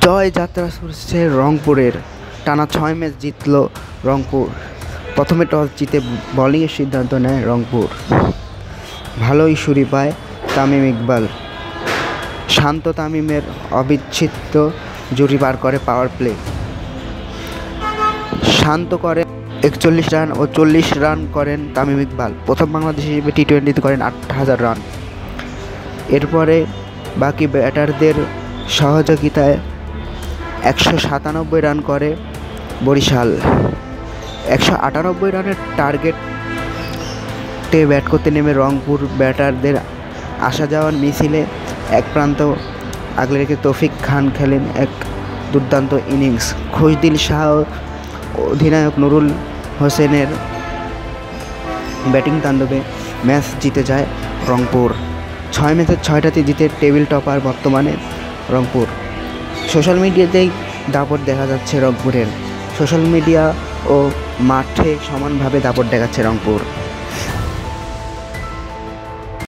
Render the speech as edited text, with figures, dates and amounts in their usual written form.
জয় যাত্রা শুরুছে রংপুরের। টানা 6 ম্যাচ জিতল রংপুর। প্রথমে টস জিতে বোলিংয়ের সিদ্ধান্ত নেয় রংপুর। ভালোই শুরু পায় তামিম ইকবাল। শান্ত তামিমের অবিচ্ছেদ্য জুটি পার করে পাওয়ার প্লে। শান্ত করে 41 রান ও 40 রান করেন তামিম ইকবাল। প্রথম বাংলাদেশ হিসেবে টি-20তে করেন 8,000 রান। এরপরে বাকি ব্যাটারদের সহযোগিতায় 197 রান করে বরিশাল। 198 রানের টার্গেটে ব্যাট করতে নেমে রংপুর ব্যাটারদের আসা যাওয়ার মিছিলে এক প্রান্ত আগলে রেখে তৌফিক খান খেলেন এক দুর্দান্ত ইনিংস। খুশদিল শাহ অধিনায়ক নুরুল হোসেনের ব্যাটিং তাণ্ডবে ম্যাচ জিতে যায় রংপুর। 6 ম্যাচের 6টাতে জিতে টেবিল টপার বর্তমানে রংপুর। সোশ্যাল মিডিয়াতেই দাপট দেখা যাচ্ছে রংপুরের। সোশ্যাল মিডিয়া ও মাঠে সমানভাবে দাপট দেখাচ্ছে রংপুর।